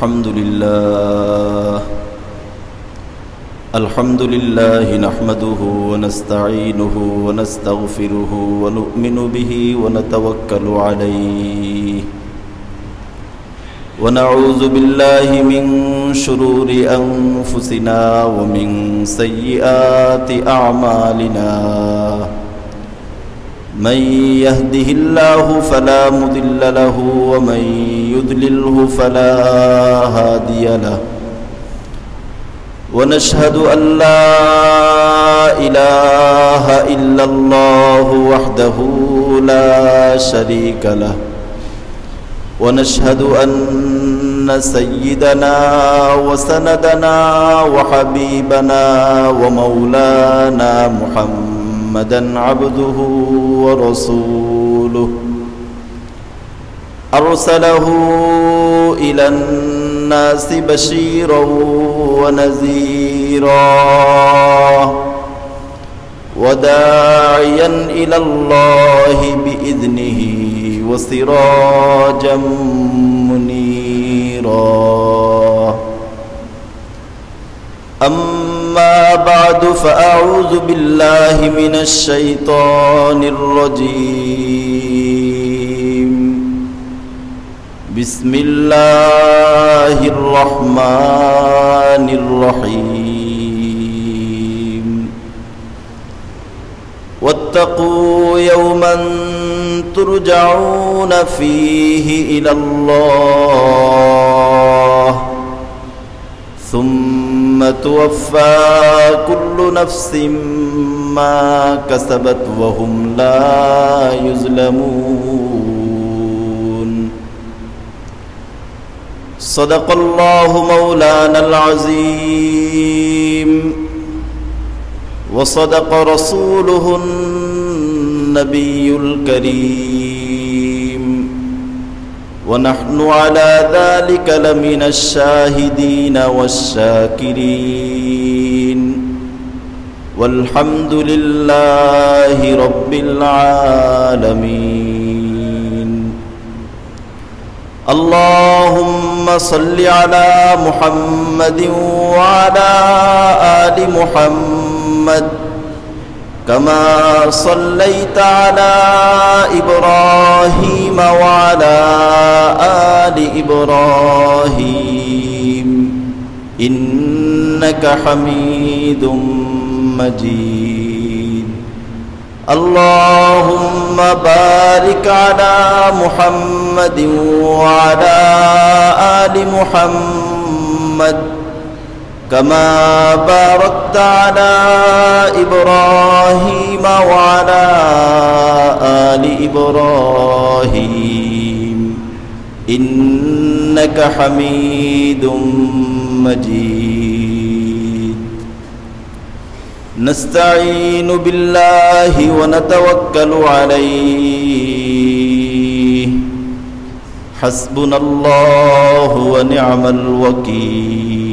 الحمد لله نحمده ونستعينه ونستغفره ونؤمن به ونتوكل عليه ونعوذ بالله من شرور أنفسنا ومن سيئات أعمالنا من يهده الله فلا مضل له ومن يضلله فلا هادي له ونشهد أن لا إله إلا الله وحده لا شريك له ونشهد أن سيدنا وسندنا وحبيبنا ومولانا محمدا عبده ورسوله أرسله إلى الناس بشيرا ونذيرا وداعيا إلى الله بإذنه وسراجا منيرا أما بعد فأعوذ بالله من الشيطان الرجيم بسم الله الرحمن الرحيم واتقوا يوما ترجعون فيه إلى الله ثم توفى كل نفس ما كسبت وهم لا يظلمون صدق الله مولانا العظيم وصدق رسوله النبي الكريم ونحن على ذلك لمن الشاهدين والشاكرين والحمد لله رب العالمين اللهم صل على محمد وعلى آل محمد كما صليت على إبراهيم وعلى آل إبراهيم إنك حميد مجيد اللهم بارك على محمد وعلى آل محمد كما باركت على إبراهيم وعلى آل إبراهيم إنك حميد مجيد نستعين بالله ونتوكل عليه حسبنا الله ونعم الوكيل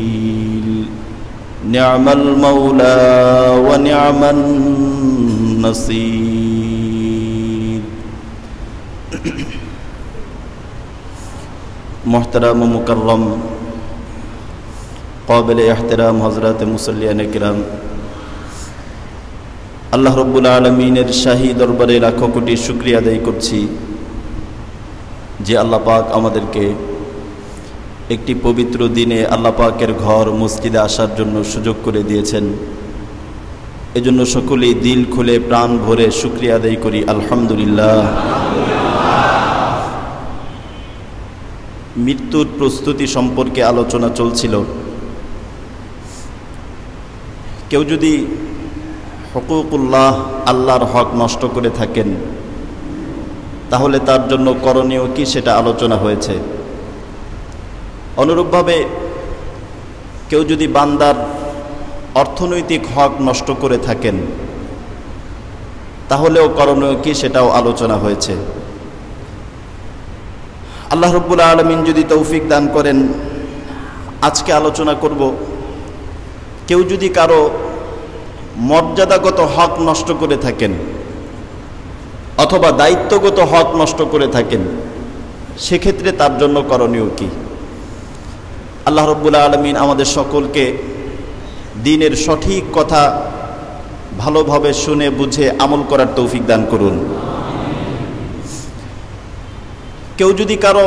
نعم المولى ونعم النصير محترم مكرم قابل احترام حضرات মুসল্লিয়ানে কিরাম আল্লাহ রাব্বুল আলামিনের শাহী দরবারে লাখো কোটি শুকরিয়া আদায় করছি যে আল্লাহ পাক আমাদেরকে একটি পবিত্র দিনে আল্লাহ পাকের ঘর মসজিদে আসার জন্য সুযোগ করে দিয়েছেন এজন্য সকলেই দিল খুলে প্রাণ ভরে শুকরিয়া আদায় করি আলহামদুলিল্লাহ মৃত্যুর প্রস্তুতি সম্পর্কে আলোচনা চলছিল কেউ যদি হুকুকুল্লাহ আল্লাহর হক নষ্ট করে থাকেন তাহলে তার জন্য করণীয় কি সেটা আলোচনা হয়েছে অনুরূপভাবে কেউ যদি বান্দার অর্থনৈতিক হক নষ্ট করে থাকেন তাহলেও করণীয় কি সেটাও আলোচনা হয়েছে আল্লাহ রাব্বুল আলামিন যদি তৌফিক দান করেন আজকে আলোচনা করব কেউ যদি কারো মর্যাদাগত হক নষ্ট করে থাকেন অথবা দায়িত্বগত হক নষ্ট করে থাকেন সেক্ষেত্রে তার জন্য করণীয় কি আল্লাহ রাব্বুল আলামিন আমাদের সকলকে দ্বীনের সঠিক কথা ভালোভাবে শুনে বুঝে আমল করার তৌফিক দান করুন। কেউ যদি কারো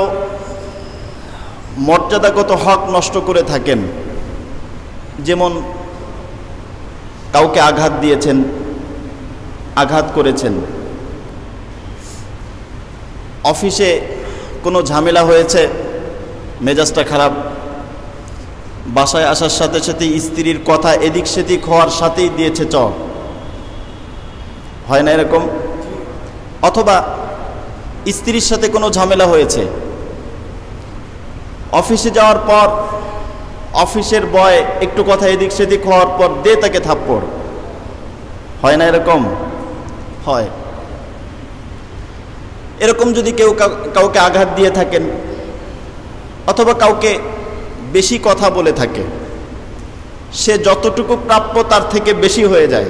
মর্যাদাগত হক নষ্ট করে থাকেন, যেমন কাউকে আঘাত দিয়েছেন, আঘাত করেছেন, অফিসে কোনো ঝামেলা হয়েছে, মেজাজটা খারাপ, বাসায় আসার সাথে সাথে স্ত্রীর কথা এদিক সেদিক হওয়ার সাথেই দিয়েছে চ, হয় না এরকম? অথবা স্ত্রীর সাথে কোনো ঝামেলা হয়েছে, অফিসে যাওয়ার পর অফিসের বয় একটু কথা এদিক সেদিক হওয়ার পর দে তাকে থাপ্পড়, হয় না এরকম? হয়। এরকম যদি কেউ কাউকে আঘাত দিয়ে থাকেন অথবা কাউকে বেশি কথা বলে থাকে, সে যতটুকু প্রাপ্য তার থেকে বেশি হয়ে যায়,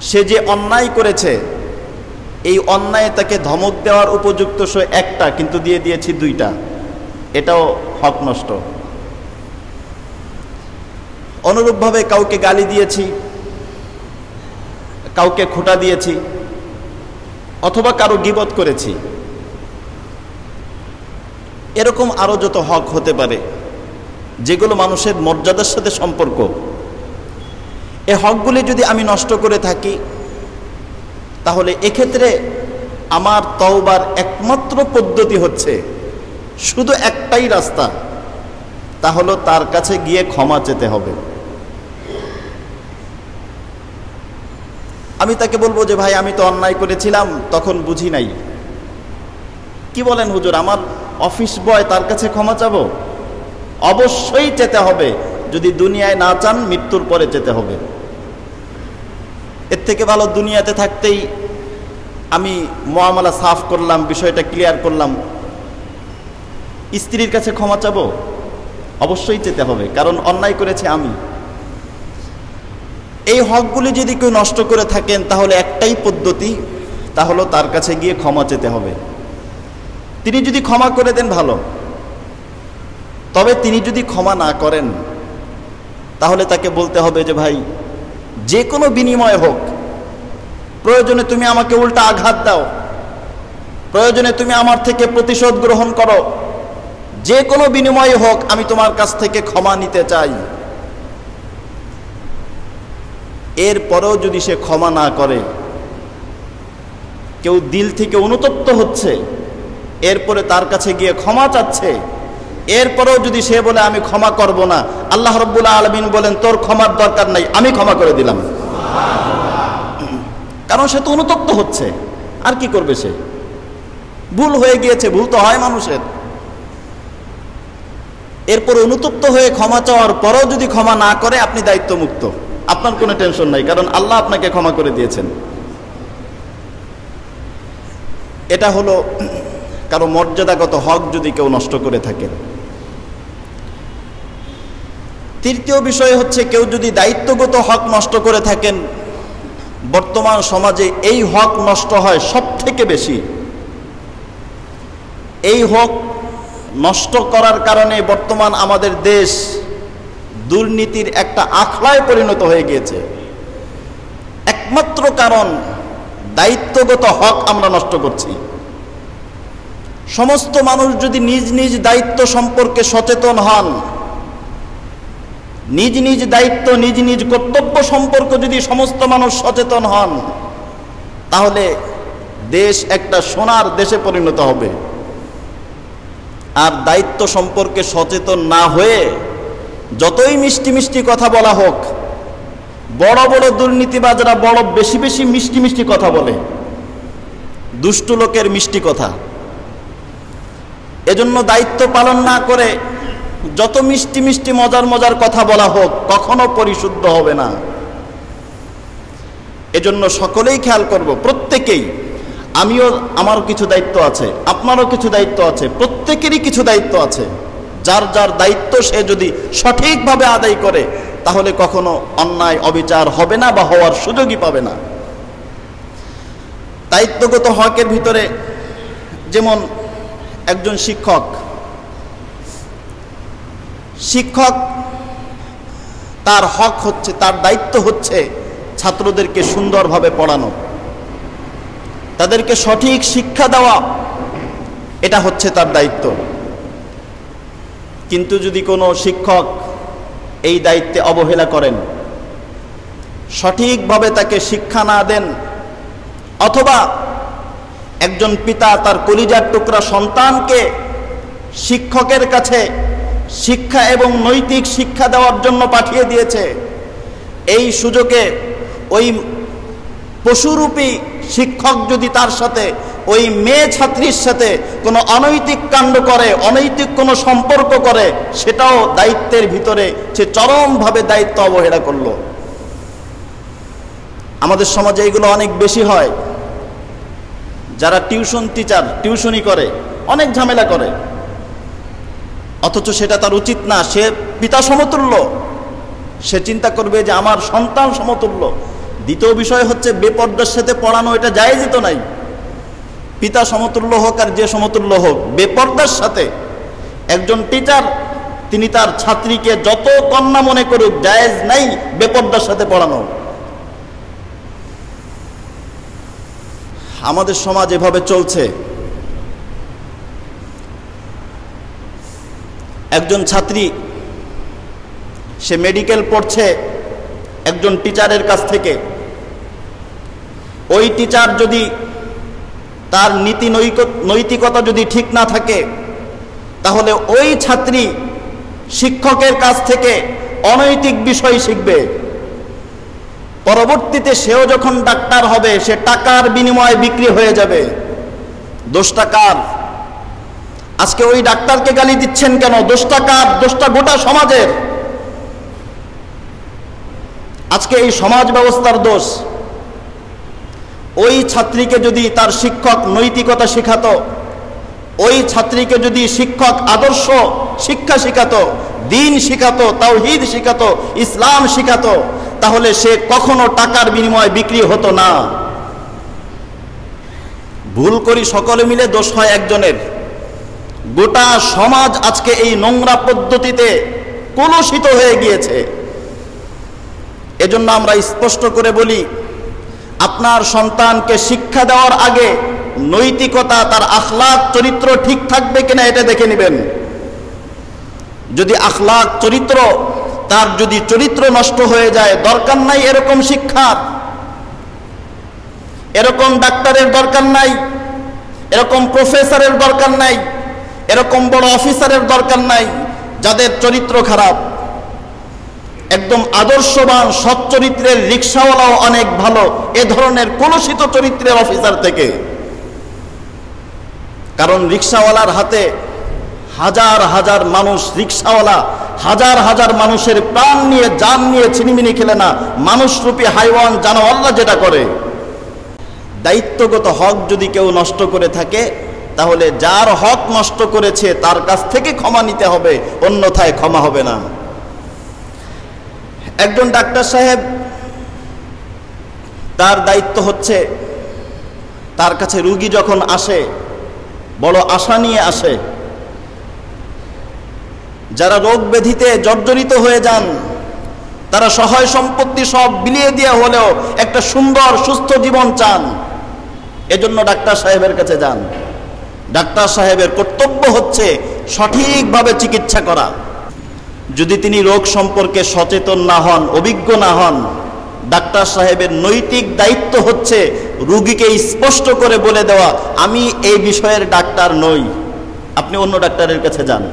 সে যে অন্যায় করেছে এই অন্যায় তাকে ধমক দেওয়ার উপযুক্ত সে একটা, কিন্তু দিয়ে দিয়েছি দুইটা, এটাও হক নষ্ট। অনুরূপভাবে কাউকে গালি দিয়েছি, কাউকে খোঁটা দিয়েছি, অথবা কারো গীবত করেছি, এরকম আরো যত হক হতে পারে যেগুলো মানুষের মর্যাদার সাথে সম্পর্ক, এই হকগুলি যদি আমি নষ্ট করে থাকি তাহলে এক্ষেত্রে আমার তওবার একমাত্র পদ্ধতি হচ্ছে, শুধু একটাই রাস্তা, তা হলো তার কাছে গিয়ে ক্ষমা চেতে হবে। আমি তাকে বলবো যে ভাই আমি তো অন্যায় করেছিলাম, তখন বুঝি নাই। কি বলেন হুজুর, আমার অফিস বয়, তার কাছে ক্ষমা চাবো? অবশ্যই চেতে হবে, যদি দুনিয়ায় না চান মৃত্যুর পরে যেতে হবে। এর থেকে ভালো দুনিয়াতে থাকতেই আমি মুআমালা সাফ করলাম, বিষয়টা ক্লিয়ার করলাম। স্ত্রীর কাছে ক্ষমা চাবো? অবশ্যই চেতে হবে, কারণ অন্যায় করেছে আমি। এই হকগুলি যদি কেউ নষ্ট করে থাকেন তাহলে একটাই পদ্ধতি, তা হলো তার কাছে গিয়ে ক্ষমা চেতে হবে। তিনি যদি ক্ষমা করে দেন ভালো, তবে তিনি যদি ক্ষমা না করেন তাহলে তাকে বলতে হবে যে ভাই যে কোনো বিনিময় হোক, প্রয়োজনে তুমি আমাকে উল্টা আঘাত দাও, প্রয়োজনে তুমি আমার থেকে প্রতিশোধ গ্রহণ করো, যে কোনো বিনিময় হোক আমি তোমার কাছ থেকে ক্ষমা নিতে চাই। এরপরেও যদি সে ক্ষমা না করে, কেউ দিল থেকে অনুতপ্ত হচ্ছে, এরপরে তার কাছে গিয়ে ক্ষমা চাচ্ছে, এরপরেও যদি সে বলে আমি ক্ষমা করব না, আল্লাহ রাব্বুল আলামিন বলেন তোর ক্ষমার দরকার নাই, আমি ক্ষমা করে দিলাম। কারণ সে তো অনুতপ্ত হচ্ছে, আর কি করবে সে? ভুল হয়ে গিয়েছে, ভুল তো হয় মানুষের। এরপর অনুতপ্ত হয়ে ক্ষমা চাওয়ার পরেও যদি ক্ষমা না করে, আপনি দায়িত্ব মুক্ত, আপনার কোনো টেনশন নাই, কারণ আল্লাহ আপনাকে ক্ষমা করে দিয়েছেন। এটা হলো কারো মর্যাদাগত হক যদি কেউ নষ্ট করে থাকেন। তৃতীয় বিষয় হচ্ছে, কেউ যদি দায়িত্বগত হক নষ্ট করে থাকেন, বর্তমান সমাজে এই হক নষ্ট হয় সব থেকে বেশি। এই হক নষ্ট করার কারণে বর্তমান আমাদের দেশ দুর্নীতির একটা আখড়ায় পরিণত হয়ে গিয়েছে। একমাত্র কারণ দায়িত্বগত হক আমরা নষ্ট করছি। সমস্ত মানুষ যদি নিজ নিজ দায়িত্ব সম্পর্কে সচেতন হন, নিজ নিজ দায়িত্ব নিজ নিজ কর্তব্য সম্পর্কে যদি সমস্ত মানুষ সচেতন হন, তাহলে দেশ একটা সোনার দেশে পরিণত হবে। আর দায়িত্ব সম্পর্কে সচেতন না হয়ে যতই মিষ্টি মিষ্টি কথা বলা হোক, বড় বড় দুর্নীতিবাজরা বড় বেশি বেশি মিষ্টি মিষ্টি কথা বলে, দুষ্ট লোকের মিষ্টি কথা। এজন্য দায়িত্ব পালন না করে যত মিষ্টি মিষ্টি মজার মজার কথা বলা হোক, কখনো পরিশুদ্ধ হবে না। এজন্য সকলেই খেয়াল করব, প্রত্যেকেই, আমিও, আমারও কিছু দায়িত্ব আছে, আপনারও কিছু দায়িত্ব আছে, প্রত্যেকেরই কিছু দায়িত্ব আছে। যার যার দায়িত্ব সে যদি সঠিকভাবে আদায় করে, তাহলে কখনো অন্যায় অবিচার হবে না বা হওয়ার সুযোগই পাবে না। দায়িত্বগত হকের ভিতরে যেমন একজন শিক্ষক শিক্ষক তার হক হচ্ছে, তার দায়িত্ব হচ্ছে ছাত্রদেরকে সুন্দরভাবে পড়ানো, তাদেরকে সঠিক শিক্ষা দেওয়া, এটা হচ্ছে তার দায়িত্ব। কিন্তু যদি কোনো শিক্ষক এই দায়িত্বে অবহেলা করেন, সঠিকভাবে তাকে শিক্ষা না দেন, অথবা একজন পিতা তার কলিজার টুকরা সন্তানকে শিক্ষকের কাছে শিক্ষা এবং নৈতিক শিক্ষা দেওয়ার জন্য পাঠিয়ে দিয়েছে, এই সুযোগে ওই পশুরূপী শিক্ষক যদি তার সাথে ওই মেয়ে ছাত্রীর সাথে কোনো অনৈতিক কাণ্ড করে, অনৈতিক কোনো সম্পর্ক করে, সেটাও দায়িত্বের ভিতরে সে চরমভাবে দায়িত্ব অবহেলা করলো। আমাদের সমাজে এগুলো অনেক বেশি হয়। যারা টিউশন টিচার, টিউশনি করে, অনেক ঝামেলা করে, অথচ সেটা তার উচিত না। সে পিতা সমতুল্য, সে চিন্তা করবে যে আমার সন্তান সমতুল্য। দ্বিতীয় বিষয় হচ্ছে বেপর্দার সাথে পড়ানো, এটা জায়েজই তো নাই। পিতা সমতুল্য হোক আর যে সমতুল্য হোক, বেপর্দার সাথে একজন টিচার তিনি তার ছাত্রীকে যত কন্যা মনে করুক, জায়েজ নাই বেপর্দার সাথে পড়ানো। আমাদের সমাজ এভাবে চলছে। একজন ছাত্রী সে মেডিকেল পড়ছে একজন টিচারের কাছ থেকে। ওই টিচার যদি তার নীতি নৈতিকতা যদি ঠিক না থাকে, তাহলে ওই ছাত্রী শিক্ষকের কাছ থেকে অনৈতিক বিষয় শিখবে। পরবর্তীতে সেও যখন ডাক্তার হবে, সে টাকার বিনিময়ে বিক্রি হয়ে যাবে। দোষটা কার? আজকে ওই ডাক্তারকে গালি দিচ্ছেন কেন? দোষটা কার? দোষটা গোটা সমাজের। আজকে এই সমাজ ব্যবস্থার দোষ। ওই ছাত্রীকে যদি তার শিক্ষক নৈতিকতা শেখাতো, ওই ছাত্রীকে যদি শিক্ষক আদর্শ শিক্ষা শেখাতো, দ্বীন শেখাতো, তাওহীদ শেখাতো, ইসলাম শেখাতো, তাহলে সে কখনো টাকার বিনিময়ে বিক্রি হতো না। ভুল করি সকলে মিলে, দোষ হয় একজনের। গোটা সমাজ আজকে এই নোংরা পদ্ধতিতে কলুষিত হয়ে গিয়েছে। এজন্য আমরা স্পষ্ট করে বলি, আপনার সন্তানকে শিক্ষা দেওয়ার আগে নৈতিকতা, তার আখলাক চরিত্র ঠিক থাকবে কিনা এটা দেখে নেবেন। যদি আখলাক চরিত্র, তার যদি চরিত্র নষ্ট হয়ে যায়, দরকার নাই এরকম শিক্ষার, এরকম ডাক্তারের দরকার নাই, এরকম প্রফেসরের দরকার নাই, এরকম বড় অফিসারের দরকার নাই, যাদের চরিত্র খারাপ। একদম আদর্শবান সৎ চরিত্রের রিকশাওয়ালাও অনেক ভালো এ ধরনের কলুষিত চরিত্রের অফিসার থেকে। কারণ রিকশাওয়ালার হাতে হাজার হাজার মানুষ, রিকশাওয়ালা হাজার হাজার মানুষের প্রাণ নিয়ে, জান নিয়ে ছিনিমিনি খেলে না, মানুষরূপী হাইওয়ান জানোয়াররা যেটা করে। দায়িত্বগত হক যদি কেউ নষ্ট করে থাকে, তাহলে যার হক নষ্ট করেছে তার কাছ থেকে ক্ষমা নিতে হবে, অন্যথায় ক্ষমা হবে না। একজন ডাক্তার সাহেব, তার দায়িত্ব হচ্ছে তার কাছে রোগী যখন আসে, বড় আশা নিয়ে আসে, যারা রোগ ব্যাধিতে জর্জরিত হয়ে যান, তারা সহায় সম্পত্তি সব বিলিয়ে দিয়ে হলেও একটা সুন্দর সুস্থ জীবন চান, এজন্য ডাক্তার সাহেবের কাছে যান। ডাক্তার সাহেবের কর্তব্য হচ্ছে সঠিকভাবে চিকিৎসা করা। যদি তিনি রোগ সম্পর্কে সচেতন না হন, অভিজ্ঞ না হন, ডাক্তার সাহেবের নৈতিক দায়িত্ব হচ্ছে রোগীকে স্পষ্ট করে বলে দেওয়া, আমি এই বিষয়ের ডাক্তার নই, আপনি অন্য ডাক্তারের কাছে যান।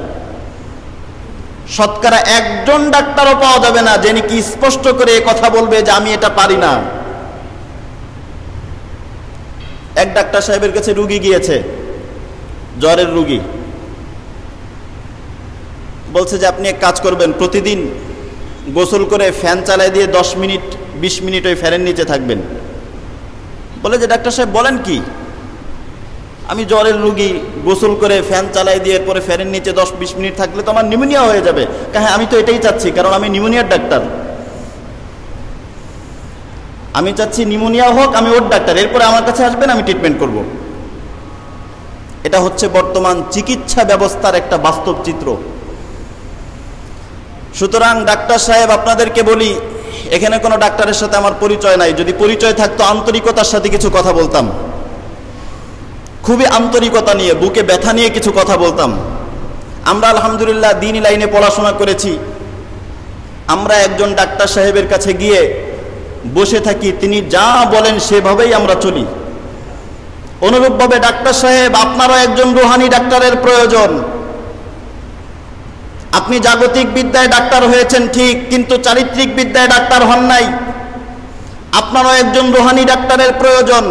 শতকরা একজন ডাক্তারও পাওয়া যাবে না যিনি কি স্পষ্ট করে কথা বলবে যে আমি এটা পারি না। এক ডাক্তার সাহেবের কাছে রোগী গিয়েছে, জ্বরের রোগী, বলছে যে আপনি এক কাজ করবেন, প্রতিদিন গোসল করে ফ্যান চালাই দিয়ে 10 মিনিট 20 মিনিট ওই ফ্যানের নিচে থাকবেন। বলে যে ডাক্তার সাহেব বলেন কি, আমি জ্বরের রোগী, গোসল করে ফ্যান চালাই দিয়ে এরপরে ফ্যানের নিচে 10-20 মিনিট থাকলে তো আমার নিউমোনিয়া হয়ে যাবে। হ্যাঁ, আমি তো এটাই চাচ্ছি, কারণ আমি নিউমোনিয়ার ডাক্তার, আমি চাচ্ছি নিউমোনিয়া হোক, আমি ওর ডাক্তার, এরপরে আমার কাছে আসবেন, আমি ট্রিটমেন্ট করব। এটা হচ্ছে বর্তমান চিকিৎসা ব্যবস্থার একটা বাস্তব চিত্র। সুতরাং ডাক্তার সাহেব আপনাদেরকে বলি, এখানে কোনো ডাক্তারের সাথে আমার পরিচয় নাই। যদি পরিচয় থাকতো আন্তরিকতার সাথে কিছু কথা বলতাম, খুবই আন্তরিকতা নিয়ে, বুকে ব্যথা নিয়ে কিছু কথা বলতাম। আমরা আলহামদুলিল্লাহ দ্বীনি লাইনে পড়াশোনা করেছি। আমরা একজন ডাক্তার সাহেবের কাছে গিয়ে বসে থাকি, তিনি যা বলেন সেভাবেই আমরা চলি। অনুরূপভাবে ডাক্তার সাহেব, আপনারও একজন রুহানি ডাক্তারের প্রয়োজন। আপনি জাগতিক বিদ্যায় ডাক্তার হয়েছেন ঠিক, কিন্তু চারিত্রিক বিদ্যায় ডাক্তার হন নাই। আপনারও একজন রুহানি ডাক্তারের প্রয়োজন।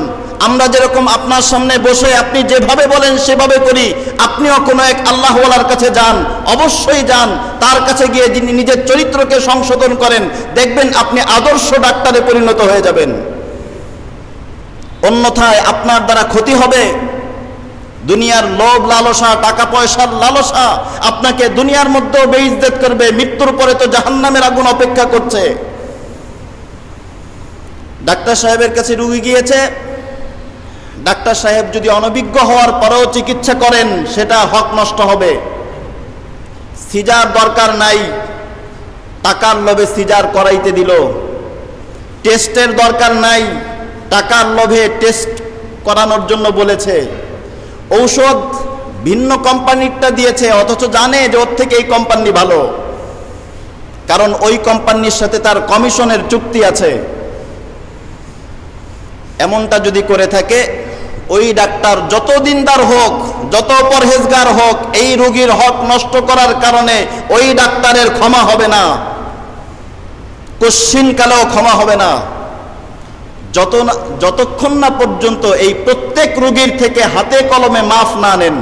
আমরা যেরকম আপনার সামনে বসে আপনি যেভাবে বলেন সেভাবে করি, আপনিও কোনো এক আল্লাহওয়ালার কাছে যান, অবশ্যই যান। তার কাছে গিয়ে যিনি নিজের চরিত্রকে সংশোধন করেন, দেখবেন আপনি আদর্শ ডাক্তারে পরিণত হয়ে যাবেন। অন্যথায় আপনার দ্বারা ক্ষতি হবে। দুনিয়ার লোভ লালসা, টাকা পয়সার লালসা আপনাকে দুনিয়ার মধ্যেও বেইজ্জত করবে, মৃত্যুর পরে তো জাহান্নামের আগুন অপেক্ষা করছে। ডাক্তার সাহেবের কাছে রোগী গিয়েছে, ডাক্তার সাহেব যদি অনভিজ্ঞ হওয়ার পরেও চিকিৎসা করেন, সেটা হক নষ্ট হবে। সিজার দরকার নাই, টাকার লোভে সিজার করাইতে দিল। টেস্টের দরকার নাই, টাকার লোভে টেস্ট করানোর জন্য বলেছে। ঔষধ ভিন্ন কোম্পানিরটা দিয়েছে, অথচ জানে যে ওর থেকে এই কোম্পানি ভালো, কারণ ওই কোম্পানির সাথে তার কমিশনের চুক্তি আছে। এমনটা যদি করে থাকে, ওই ডাক্তার যত দিনদার হোক, যত পরহেজগার হোক, এই রোগীর হক নষ্ট করার কারণে ওই ডাক্তারের ক্ষমা হবে না, কশ্চিনকালেও ক্ষমা হবে না, যতক্ষণ না পর্যন্ত এই প্রত্যেক রোগীর থেকে হাতে কলমে মাফ না নেন।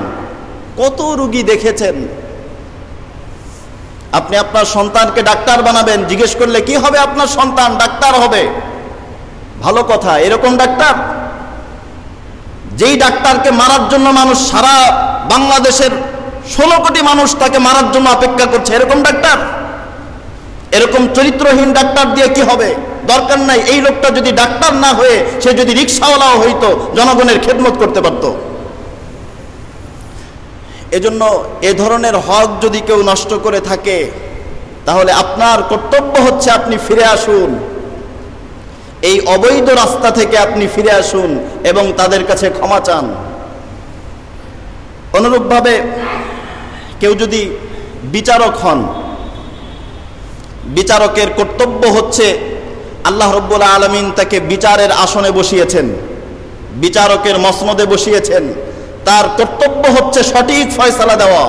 কত রোগী দেখেছেন। আপনি আপনার সন্তানকে ডাক্তার বানাবেন, জিজ্ঞেস করলে কি হবে, আপনার সন্তান ডাক্তার হবে। ভালো কথা, এরকম ডাক্তার, যেই ডাক্তারকে মারার জন্য মানুষ, সারা বাংলাদেশের 16 কোটি মানুষ তাকে মারার জন্য অপেক্ষা করছে, এরকম ডাক্তার। এরকম চরিত্রহীন ডাক্তার দিয়ে কি হবে? দরকার নাই। এই লোকটা যদি ডাক্তার না হয়ে সে যদি রিকশাওয়ালাও হইতো, জনগণের খেদমত করতে পারত। এজন্য এ ধরনের হক যদি কেউ নষ্ট করে থাকে, তাহলে আপনার কর্তব্য হচ্ছে আপনি ফিরে আসুন, এই অবৈধ রাস্তা থেকে আপনি ফিরে আসুন এবং তাদের কাছে ক্ষমা চান। অনুরূপভাবে কেউ যদি বিচারক হন, বিচারকের কর্তব্য হচ্ছে, আল্লাহ রব্বুল আলামিন তাকে বিচারের আসনে বসিয়েছেন, বিচারকের মসনদে বসিয়েছেন। তার কর্তব্য হচ্ছে সঠিক ফয়সালা দেওয়া।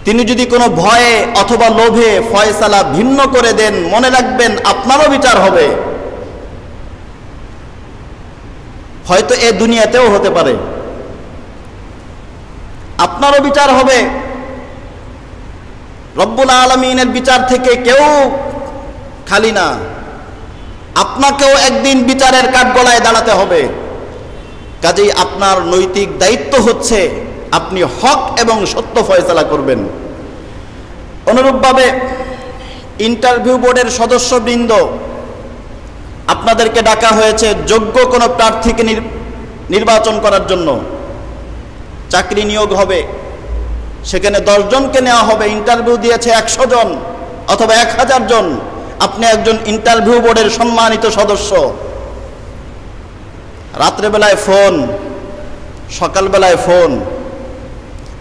তিনি যদি কোনো ভয়ে অথবা লোভে ফয়সালা ভিন্ন করে দেন, মনে রাখবেন আপনারও বিচার হবে। হয়তো এ দুনিয়াতেও হতে পারে, আপনারও বিচার হবে। রব্বুল আলামিনের বিচার থেকে কেউ খালি না, আপনাকেও একদিন বিচারের কাঠগড়ায় দাঁড়াতে হবে। কাজেই আপনার নৈতিক দায়িত্ব হচ্ছে আপনি হক এবং সত্য ফয়সালা করবেন। অনুরূপভাবে ইন্টারভিউ বোর্ডের সদস্যবৃন্দ, আপনাদেরকে ডাকা হয়েছে যোগ্য কোনো প্রার্থীকে নির্বাচন করার জন্য। চাকরি নিয়োগ হবে, সেখানে 10 জনকে নেওয়া হবে। ইন্টারভিউ দিয়েছে 100 জন অথবা 1000 জন। আপনি একজন ইন্টারভিউ বোর্ডের সম্মানিত সদস্য। রাত্রেবেলায় ফোন, সকালবেলায় ফোন,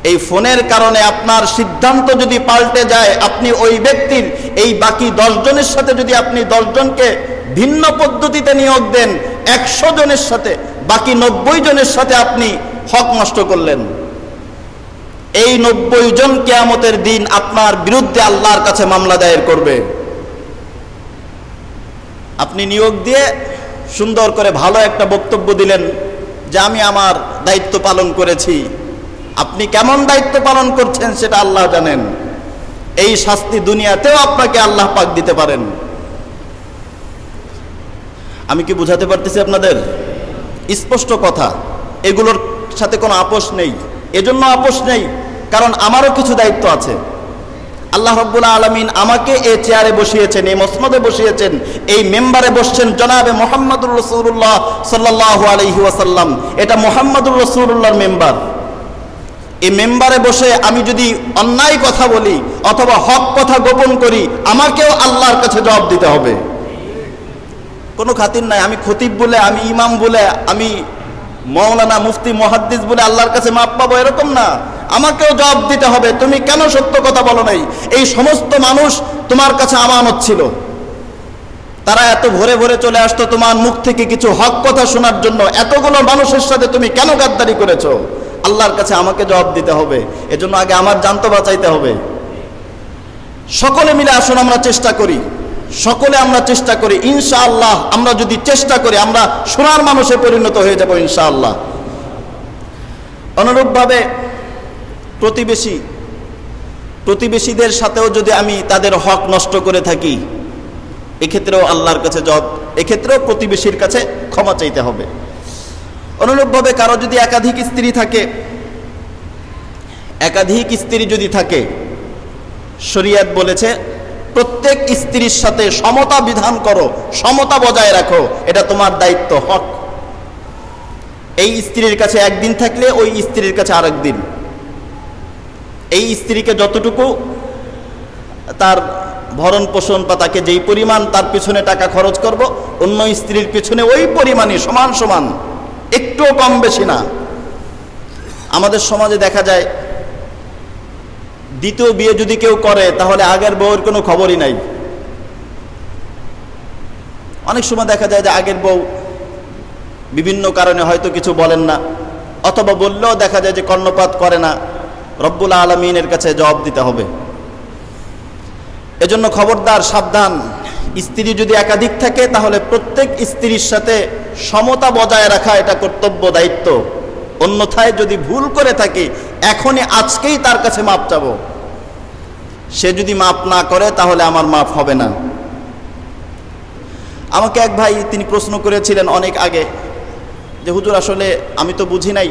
এই ফোনের কারণে আপনার সিদ্ধান্ত যদি পাল্টে যায়, আপনি ওই ব্যক্তির এই বাকি 10 জনের সাথে যদি আপনি 10 জনকে ভিন্ন পদ্ধতিতে নিয়োগ দেন, 100 জনের সাথে, বাকি 90 জনের সাথে আপনি হক নষ্ট করলেন। এই 90 জন কিয়ামতের দিন আপনার বিরুদ্ধে আল্লাহর কাছে মামলা দায়ের করবে। আপনি নিয়োগ দিয়ে সুন্দর করে ভালো একটা বক্তব্য দিলেন যে আমি আমার দায়িত্ব পালন করেছি। আপনি কেমন দায়িত্ব পালন করছেন সেটা আল্লাহ জানেন। এই শাস্তি দুনিয়াতেও আপনাকে আল্লাহ পাক দিতে পারেন। আমি কি বুঝাতে পারতেছি আপনাদের? স্পষ্ট কথা, এগুলোর সাথে কোনো আপোষ নেই। এজন্য আপোষ নেই কারণ আমারও কিছু দায়িত্ব আছে। আল্লাহ রাব্বুল আলামিন আমাকে এই চেয়ারে বসিয়েছেন, এই মসনদে বসিয়েছেন, এই মেম্বারে বসছেন জনাবে মুহাম্মদুর রাসূলুল্লাহ সাল্লাল্লাহু আলাইহি ওয়াসাল্লাম। এটা মুহাম্মদুর রাসূলুল্লাহর মেম্বার। এই মেম্বারে বসে আমি যদি অন্যায় কথা বলি অথবা হক কথা গোপন করি, আমাকেও আল্লাহর কাছে জবাব দিতে হবে। কোনো খাতির নাই আমি খতিব বলে, আমি ইমাম বলে, আমি মাওলানা মুফতি মুহাদ্দিস বলে আল্লাহর কাছে মাপ পাবো, এরকম না। আমাকেও জবাব দিতে হবে, তুমি কেন সত্য কথা বলো নাই। এই সমস্ত মানুষ তোমার কাছে আমানত ছিল, তারা এত ভোরে ভোরে চলে আসতো তোমার মুখ থেকে কিছু হক কথা শোনার জন্য। এতগুলো মানুষের সাথে তুমি কেন গাদ্দারি করেছো, আল্লাহর কাছে আমাকে জবাব দিতে হবে। এজন্য আগে আমার জান তো বাঁচাইতে হবে। সকলে মিলে আসুন আমরা চেষ্টা করি, সকলে আমরা চেষ্টা করি। ইনশাআল্লাহ আমরা যদি চেষ্টা করি আমরা সোনার মানুষে পরিণত হয়ে যাব ইনশাআল্লাহ। অনুরূপভাবে প্রতিবেশীদের সাথেও যদি আমি তাদের হক নষ্ট করে থাকি, এক্ষেত্রেও আল্লাহর কাছে জবাব, এক্ষেত্রেও প্রতিবেশীর কাছে ক্ষমা চাইতে হবে। অনুরূপভাবে কারো যদি একাধিক স্ত্রী থাকে, একাধিক স্ত্রী যদি থাকে, শরীয়ত বলেছে প্রত্যেক স্ত্রীর সাথে সমতা বিধান করো, সমতা বজায় রাখো, এটা তোমার দায়িত্ব, হক। এই স্ত্রীর কাছে একদিন থাকলে ওই স্ত্রীর কাছে আরেক দিন। এই স্ত্রীকে যতটুকু তার ভরণ পোষণ বা তাকে যেই পরিমাণ তার পিছনে টাকা খরচ করব, অন্য স্ত্রীর পিছনে ওই পরিমাণই সমান সমান, একটুও কম বেশি না। আমাদের সমাজে দেখা যায় দ্বিতীয় বিয়ে যদি কেউ করে তাহলে আগের বউয়ের কোনো খবরই নাই। অনেক সময় দেখা যায় যে আগের বউ বিভিন্ন কারণে হয়তো কিছু বলেন না, অথবা বললেও দেখা যায় যে কর্ণপাত করে না। রব্বুল আলামিনের কাছে জবাব দিতে হবে। এজন্য খবরদার, সাবধান। স্ত্রী যদি একাধিক থাকে তাহলে প্রত্যেক স্ত্রীর সাথে সমতা বজায় রাখা এটা কর্তব্য, দায়িত্ব। অন্যথায় যদি ভুল করে থাকি এখনই আজকেই তার কাছে মাপ চাবো। সে যদি মাপ না করে তাহলে আমার মাপ হবে না। আমাকে এক ভাই তিনি প্রশ্ন করেছিলেন অনেক আগে যে হুজুর আসলে আমি তো বুঝি নাই,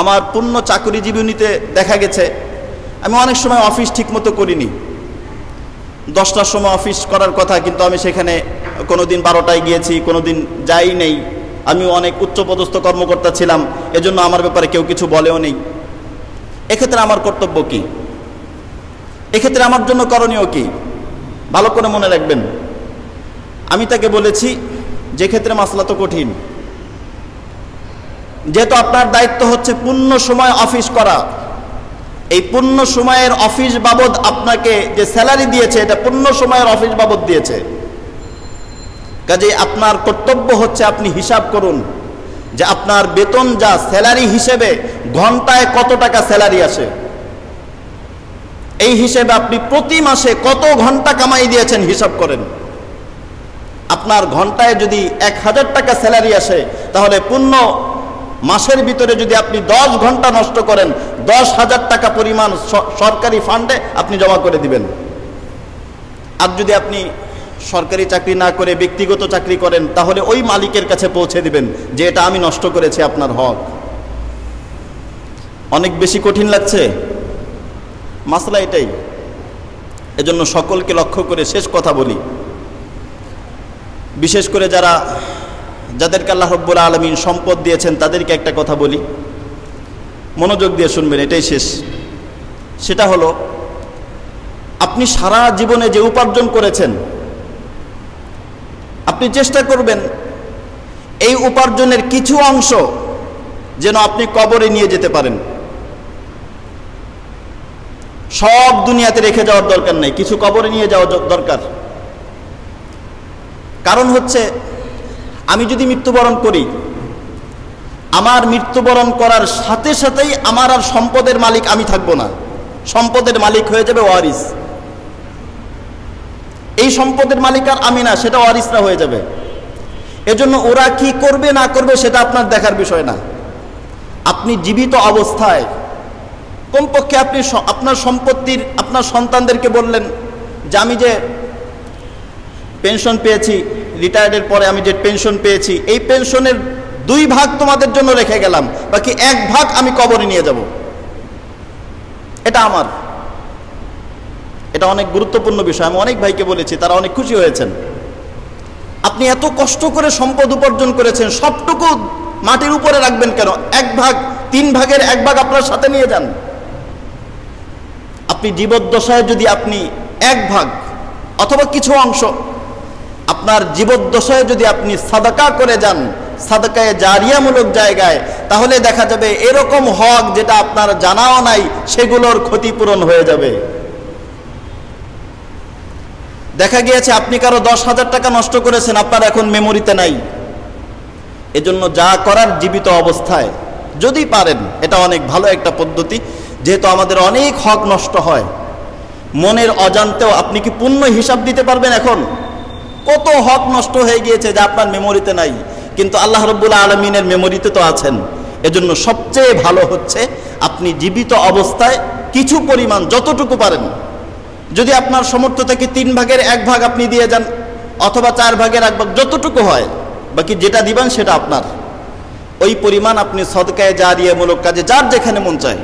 আমার পূর্ণ চাকরি জীবনীতে দেখা গেছে আমি অনেক সময় অফিস ঠিকমতো করিনি। 10টার সময় অফিস করার কথা, কিন্তু আমি সেখানে কোনোদিন 12টায় গিয়েছি, কোনোদিন যাই নেই। আমি অনেক উচ্চপদস্থ কর্মকর্তা ছিলাম, এজন্য আমার ব্যাপারে কেউ কিছু বলেও নেই। এক্ষেত্রে আমার কর্তব্য কি? এক্ষেত্রে আমার জন্য করণীয় কি? ভালো করে মনে রাখবেন। আমি তাকে বলেছি যে ক্ষেত্রে মাসলা তো কঠিন, যেহেতু আপনার দায়িত্ব হচ্ছে পূর্ণ সময় অফিস করা, এই পূর্ণ সময়ের অফিস বাবদ আপনাকে যে স্যালারি দিয়েছে এটা পূর্ণ সময়ের অফিস বাবদ দিয়েছে। কাজে আপনার কর্তব্য হচ্ছে আপনি হিসাব করুন যে আপনার বেতন যা স্যালারি হিসেবে ঘন্টায় কত টাকা স্যালারি আসে। এই হিসেবে আপনি প্রতি মাসে কত ঘন্টা কামাই দিয়েছেন হিসাব করেন। আপনার ঘন্টায় যদি 1000 টাকা স্যালারি আসে তাহলে পূর্ণ মাসের ভিতরে যদি আপনি 10 ঘন্টা নষ্ট করেন 10,000 টাকা পরিমাণ সরকারি ফান্ডে আপনি জমা করে দিবেন। আর যদি আপনি সরকারি চাকরি না করে ব্যক্তিগত চাকরি করেন তাহলে ওই মালিকের কাছে পৌঁছে দিবেন যে এটা আমি নষ্ট করেছি, আপনার হক। অনেক বেশি কঠিন লাগছে মাসলা এটাই। এজন্য সকলকে লক্ষ্য করে শেষ কথা বলি, বিশেষ করে যাদেরকে আল্লাহ রাব্বুল আলামিন সম্পদ দিয়েছেন তাদেরকে একটা কথা বলি, মনোযোগ দিয়ে শুনবেন, এটাই শেষ। সেটা হলো আপনি সারা জীবনে যে উপার্জন করেছেন আপনি চেষ্টা করবেন এই উপার্জনের কিছু অংশ যেন আপনি কবরে নিয়ে যেতে পারেন। সব দুনিয়াতে রেখে যাওয়ার দরকার নেই, কিছু কবরে নিয়ে যাওয়া দরকার। কারণ হচ্ছে আমি যদি মৃত্যুবরণ করি, আমার মৃত্যুবরণ করার সাথে সাথেই আমার আর সম্পদের মালিক আমি থাকবো না, সম্পদের মালিক হয়ে যাবে ওয়ারিস। এই সম্পদের মালিক আর আমি না, সেটা ওয়ারিসরা হয়ে যাবে। এজন্য ওরা কি করবে না করবে সেটা আপনার দেখার বিষয় না। আপনি জীবিত অবস্থায় কমপক্ষে আপনি আপনার সম্পত্তির আপনার সন্তানদেরকে বললেন যে আমি যে পেনশন পেয়েছি, রিটায়ার্ডের পরে আমি যে পেনশন পেয়েছি, এই পেনশনের 2 ভাগ তোমাদের জন্য রেখে গেলাম, বাকি 1 ভাগ আমি কবরে নিয়ে যাব, এটা আমার। এটা অনেক গুরুত্বপূর্ণ বিষয়। আমি অনেক ভাইকে বলেছি, তারা অনেক খুশি হয়েছেন। আপনি এত কষ্ট করে সম্পদ উপার্জন করেছেন, সবটুকু মাটির উপরে রাখবেন কেন? 1 ভাগ 3 ভাগের 1 ভাগ আপনার সাথে নিয়ে যান। আপনি জীবদ্দশায় যদি আপনি 1 ভাগ অথবা কিছু অংশ আপনার জীবদ্দশায় যদি আপনি সাদাকা করে যান, সাদাকায়ে জারিয়ামূলক জায়গায়, তাহলে দেখা যাবে এরকম হক যেটা আপনার জানাও নাই সেগুলোর ক্ষতিপূরণ হয়ে যাবে। দেখা গিয়েছে আপনি কারো 10,000 টাকা নষ্ট করেছেন, আপনার এখন মেমোরিতে নাই। এজন্য যা করার জীবিত অবস্থায় যদি পারেন, এটা অনেক ভালো একটা পদ্ধতি। যেহেতু আমাদের অনেক হক নষ্ট হয় মনের অজান্তেও, আপনি কি পূর্ণ হিসাব দিতে পারবেন এখন কত হক নষ্ট হয়ে গিয়েছে যা আপনার মেমোরিতে নাই, কিন্তু আল্লাহ রাব্বুল আলামিনের মেমোরিতে তো আছেন। এজন্য সবচেয়ে ভালো হচ্ছে আপনি জীবিত অবস্থায় কিছু পরিমাণ যতটুকু পারেন, যদি আপনার সামর্থ্য থেকে 3 ভাগের 1 ভাগ আপনি দিয়ে যান অথবা 4 ভাগের 1 ভাগ, যতটুকু হয়, বাকি যেটা দিবেন সেটা আপনার। ওই পরিমাণ আপনি সদকায়ে জারিয়ামূলক কাজে, যার যেখানে মন চায়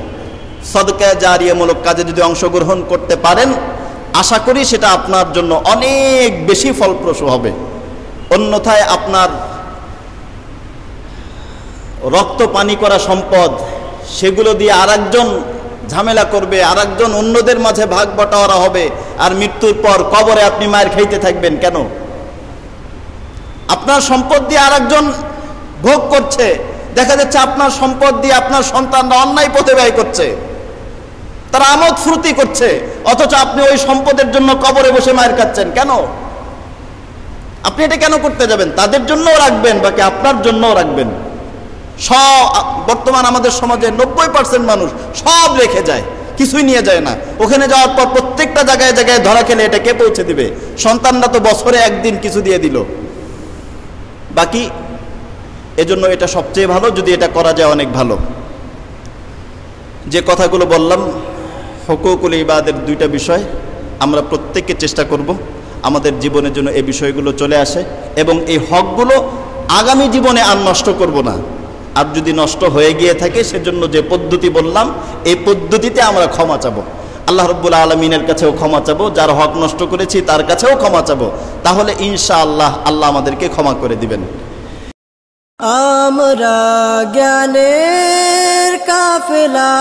সদকায়ে জারিয়ামূলক কাজে যদি অংশগ্রহণ করতে পারেন, আশা করি সেটা আপনার জন্য অনেক বেশি ফলপ্রসূ হবে। অন্যথায় আপনার রক্ত পানি করা সম্পদ, সেগুলো দিয়ে আরেকজন ঝামেলা করবে, আরেকজন অন্যদের মাঝে ভাগ বটাওয়ারা হবে, আর মৃত্যুর পর কবরে আপনি মায়ের খাইতে থাকবেন কেন? আপনার সম্পদ দিয়ে আরেকজন ভোগ করছে, দেখা যাচ্ছে আপনার সম্পদ দিয়ে আপনার সন্তানরা অন্যায় পথে ব্যয় করছে, তারা আমোদ ফুর্তি করছে, অথচ আপনি ওই সম্পদের জন্য কবরে বসে মায়ের খাচ্ছেন কেন? আপনি এটা কেন করতে যাবেন? তাদের জন্যও রাখবেন, বাকি আপনার জন্যও রাখবেন। বর্তমান আমাদের সমাজে 90% মানুষ সব রেখে যায়, কিছুই নিয়ে যায় না। ওখানে যাওয়ার পর প্রত্যেকটা জায়গায় জায়গায় ধরা খেলে এটা কে পৌঁছে দিবে? সন্তানরা তো বছরে একদিন কিছু দিয়ে দিল, বাকি। এজন্য এটা সবচেয়ে ভালো, যদি এটা করা যায় অনেক ভালো। যে কথাগুলো বললাম হুকুকুল ইবাদের 2টা বিষয়, আমরা প্রত্যেককে চেষ্টা করব আমাদের জীবনের জন্য এই বিষয়গুলো চলে আসে, এবং এই হকগুলো আগামী জীবনে আর নষ্ট করব না। আর যদি নষ্ট হয়ে গিয়ে থাকে, সেজন্য যে পদ্ধতি বললাম এই পদ্ধতিতে আমরা ক্ষমা চাবো, আল্লাহ রাব্বুল আলামিনের কাছেও ক্ষমা চাবো, যার হক নষ্ট করেছি তার কাছেও ক্ষমা চাবো, তাহলে ইনশাআল্লাহ আল্লাহ আমাদেরকে ক্ষমা করে দিবেন। আমরা জ্ঞানের কাফেলা,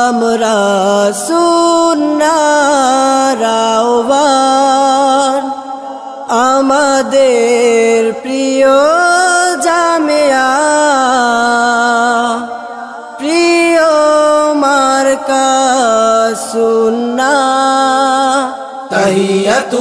আমরা সুন্নাহর আহ্বান, আমাদের প্রিয় জামিয়া, প্রিয় মার্কা সুন্নাহ। তাহিয়াতুল্লাহ